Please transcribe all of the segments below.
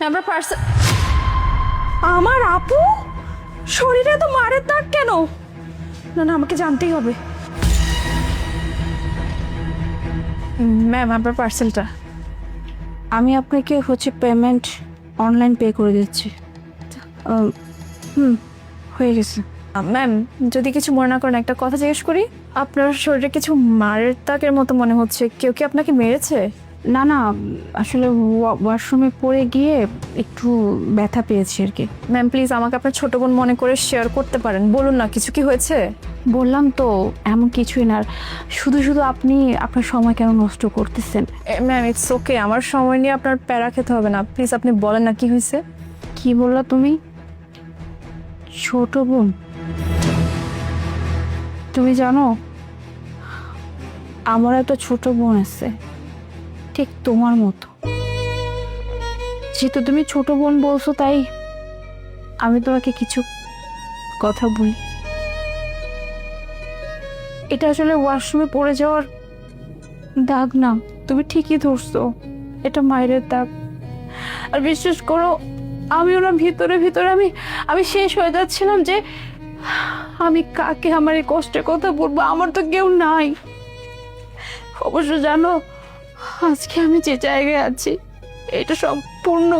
আমরা পার্সেল। আমার আপু শরীরে তো মারের দাগ কেন? না না, আমাকে জানতেই হবে। ম্যাম, আপনার পার্সেলটা। আমি আপনাকে পেমেন্ট অনলাইন পে করে দিচ্ছি। হয়ে গেছে। ম্যাম, যদি কিছু মনে না করেন একটা কথা জিজ্ঞেস করি। আপনার শরীরে কিছু মারের দাগের মতো মনে হচ্ছে, কেউ কি আপনাকে মেরেছে? না না, আসলে ওয়াশরুমে পড়ে গিয়ে একটু ব্যথা পেয়েছি আর কি। ম্যাম প্লিজ, আমাকে আপনার ছোট বোন মনে করে শেয়ার করতে পারেন, বলুন না কিছু কি হয়েছে। বললাম তো এমন কিছুই না। শুধু শুধু আপনি আপনার সময় কেন নষ্ট করতেছেন? ম্যাম ইটস ওকে, আমার সময় নিয়ে আপনার প্যারা খেতে হবে না, প্লিজ আপনি বলেন না কি হয়েছে। কি বললা তুমি? ছোট বোন? তুমি জানো আমার একটা ছোট বোন আছে, ঠিক তোমার মতো। যেহেতু তুমি ছোট বোন বলছো, তাই আমি তোমাকে কিছু কথা বলি। এটা আসলে ওয়াশরুমে পড়ে যাওয়ার দাগ না, তুমি ঠিকই ধরছো, এটা মায়ের দাগ। আর বিশ্বাস করো, আমিও না ভিতরে ভিতরে আমি শেষ হয়ে যাচ্ছিলাম যে আমি কাকে আমার এই কষ্টের কথা বলবো। আমার তো কেউ নাই। অবশ্য জানো, আজকে আমি যে জায়গায় আছি এটা সম্পূর্ণ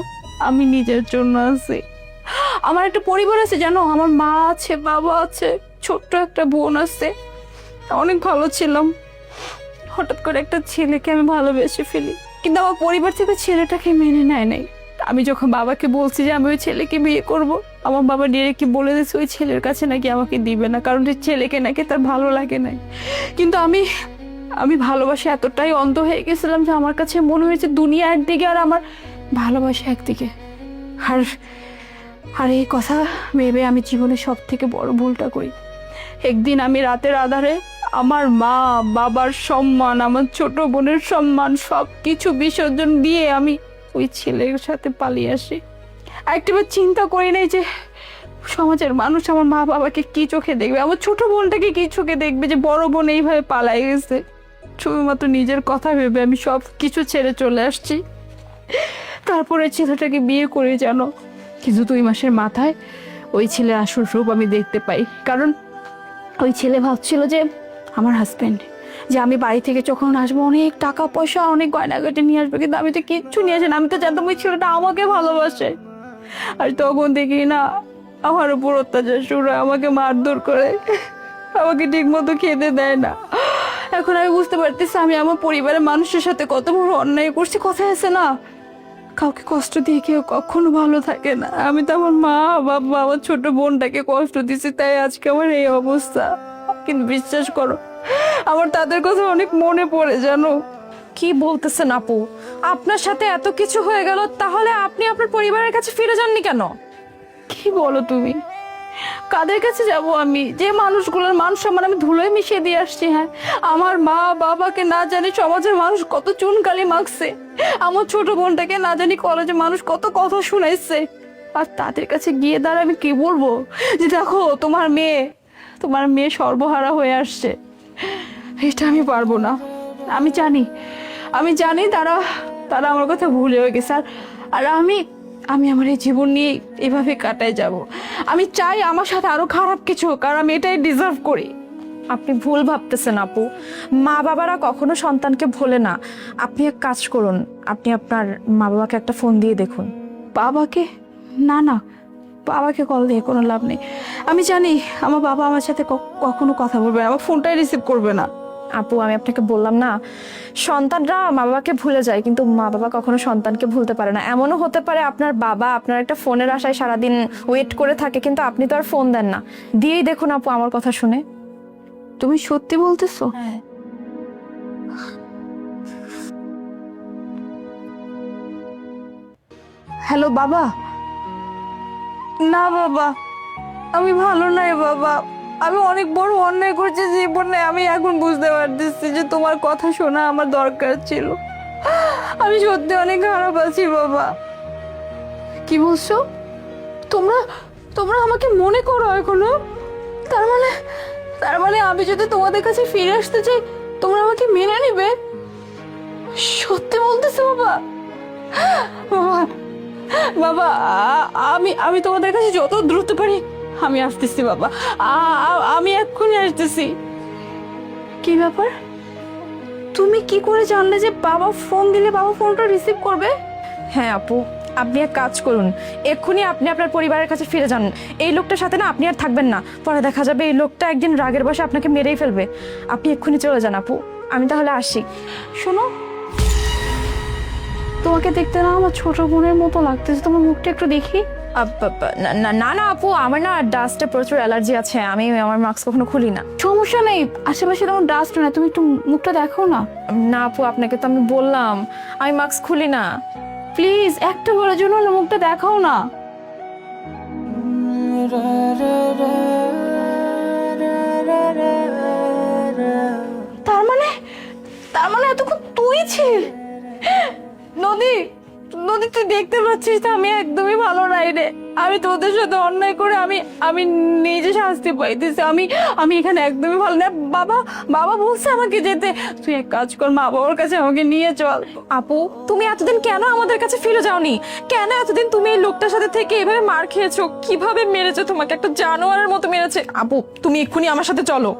আমি নিজের জন্য আছি। আমার একটা পরিবার আছে জানো, আমার মা আছে, বাবা আছে, ছোট্ট একটা বোন আছে। অনেক ভালো ছিলাম। হঠাৎ করে একটা ছেলেকে আমি ভালোবেসে ফেলি, কিন্তু আমার পরিবার থেকে ছেলেটাকে মেনে নেয় নাই। আমি যখন বাবাকে বলছি যে আমি ওই ছেলেকে বিয়ে করব, আমার বাবা ডিরেক্টলি বলে দিয়েছে ওই ছেলের কাছে নাকি আমাকে দিবে না, কারণ ওই ছেলেকে নাকি তার ভালো লাগে নাই। কিন্তু আমি আমি ভালোবাসা এতটাই অন্ধ হয়ে গেছিলাম যে আমার কাছে মনে হয়েছে দুনিয়া একদিকে আর আমার ভালোবাসা একদিকে। আর আর এই কথা ভেবে আমি জীবনে সব থেকে বড় ভুলটা করি। একদিন আমি রাতের আধারে আমার মা বাবার সম্মান, আমার ছোট বোনের সম্মান সব কিছু বিসর্জন দিয়ে আমি ওই ছেলের সাথে পালিয়ে আসি। একটিবার চিন্তা করি নাই যে সমাজের মানুষ আমার মা বাবাকে কি চোখে দেখবে, আমার ছোট বোনটাকে কি চোখে দেখবে যে বড় বোন এইভাবে পালাই গেছে। শুধুমাত্র নিজের কথা ভেবে আমি সব কিছু ছেড়ে চলে আসছি। তারপরে ছেলেটাকে বিয়ে করে জানো, কিন্তু 2 মাসের মাথায় ওই ছেলের আসল রূপ আমি দেখতে পাই। কারণ ওই ছেলে ভাবছিল যে আমার হাজবেন্ড, যে আমি বাড়ি থেকে যখন আসবো অনেক টাকা পয়সা অনেক গয়নাগাটি নিয়ে আসবো, কিন্তু আমি তো কিচ্ছু নিয়ে আসি না। আমি তো জানতাম ওই ছেলেটা আমাকে ভালোবাসে। আর তখন দেখি না, আমার উপর অত্যাচার শুরু হয়, আমাকে মারধর করে, আমাকে ঠিক মতো খেতে দেয় না। এখন আমি বুঝতে পারতেছি আমি আমার পরিবারের মানুষের সাথে কত বড় অন্যায় করছি। কথায় আছে না, কাউকে কষ্ট দিয়ে কেউ কখনো ভালো থাকে না। আমি তো আমার মা বাবা আমার ছোট বোনটাকে কষ্ট দিচ্ছি, তাই আজকে আমার এই অবস্থা। কিন্তু বিশ্বাস করো, আমার তাদের কথা অনেক মনে পড়ে জানো। কি বলতেছেন আপু? আপনার সাথে এত কিছু হয়ে গেল, তাহলে আপনি আপনার পরিবারের কাছে ফিরে যাননি কেন? কি বলো তুমি? কাদের কাছে যাব আমি, যে মানুষগুলোর মান সম্মান আমি ধুলোয় মিশিয়ে দিয়ে আসছি? হ্যাঁ, আমার মা বাবাকে না জানি সমাজের মানুষ কত চুনকালি মাখছে, আমার ছোট বোনটাকে না জানি কলেজে মানুষ কত কথা শুনাইছে। আর তাদের কাছে গিয়ে দাঁড়া আমি কি বলবো যে দেখো তোমার মেয়ে সর্বহারা হয়ে আসছে? এটা আমি পারবো না। আমি জানি তারা তারা আমার কথা ভুলেও গেছে। আর আমি আমি আমার এই জীবন নিয়ে এভাবে কাটায় যাব। আমি চাই আমার সাথে আরো খারাপ কিছু হোক, আর আমি এটাই ডিজার্ভ করি। আপনি ভুল ভাবতেছেন আপু, মা বাবারা কখনো সন্তানকে ভোলে না। আপনি এক কাজ করুন, আপনি আপনার মা বাবাকে একটা ফোন দিয়ে দেখুন। বাবাকে? না না, বাবাকে কল দিয়ে কোনো লাভ নেই। আমি জানি আমার বাবা আমার সাথে কখনো কথা বলবে না, আমার ফোনটাই রিসিভ করবে না। আপু, আমি আপনাকে বললাম না, সন্তানরা মা বাবাকে ভুলে যায়, কিন্তু মা বাবা কখনো সন্তানকে ভুলতে পারে না। এমনও হতে পারে আপনার বাবা আপনার একটা ফোনের আশায় সারাদিন ওয়েট করে থাকে, কিন্তু আপনি তো আর ফোন দেন না। দিয়েই দেখুন আপু, আমার কথা শুনে। তুমি সত্যি বলতেছো? হ্যালো বাবা। না বাবা, আমি ভালো নাই বাবা। আমি অনেক বড় অন্যায় করছি জীবনে। আমি এখন বুঝতে পারতেছি যে তোমার কথা শোনা আমার দরকার ছিল। আমি সত্যি অনেক খারাপ আছি বাবা। কি বলছো? তোমরা তোমরা আমাকে মনে করো এখনো? তার মানে আমি যদি তোমাদের কাছে ফিরে আসতে চাই, তোমরা আমাকে মেনে নিবে? সত্যি বলতেছো বাবা? বাবা বাবা আমি আমি তোমাদের কাছে যত দ্রুত পারি আমি আসতেছি বাবা। আমি এক্ষুনি আসতেছি। কি ব্যাপার, তুমি কি করে জানলে যে বাবা ফোন দিলে বাবা ফোনটা রিসিভ করবে? হ্যাঁ আপু, আপনি এক কাজ করুন, এক্ষুনি আপনি আপনার পরিবারের কাছে ফিরে যান। এই লোকটার সাথে না আপনি আর থাকবেন না, পরে দেখা যাবে এই লোকটা একদিন রাগের বশে আপনাকে মেরেই ফেলবে। আপনি এক্ষুনি চলে যান আপু, আমি তাহলে আসি। শোনো, তোমাকে দেখতে না আমার ছোট বোনের মতো লাগতেছে, তোমার মুখটা একটু দেখি। না না না না আপু, আমার না ডাস্টে প্রচুর অ্যালার্জি আছে, আমি আমার মাস্ক কখনো খুলি না। সমস্যা নেই, আশেপাশে তোমার ডাস্ট না, তুমি একটু মুখটা দেখো না। না আপু, আপনাকে তো আমি বললাম আমি মাস্ক খুলি না। প্লিজ একটা বারের জন্য হলে মুখটা দেখাও না। তার মানে এতক্ষণ তুই ছিল? নদী, নদী তুই দেখতে পাচ্ছিস তো আমি একদমই ভালো নাই রে। আমি তোদের সাথে অন্যায় করে আমি নিজে শাস্তি পাইতেছি। আমি এখানে একদমই ভালো না। বাবা বাবা বলছে আমাকে যেতে, তুই এক কাজ কর, মা বাবার কাছে আমাকে নিয়ে চল। আপু, তুমি এতদিন কেন আমাদের কাছে ফিরে যাওনি? কেন এতদিন তুমি এই লোকটার সাথে থেকে এভাবে মার খেয়েছো? কিভাবে মেরেছে তোমাকে? একটা জানোয়ারের মতো মেরেছে। আপু, তুমি এক্ষুনি আমার সাথে চলো।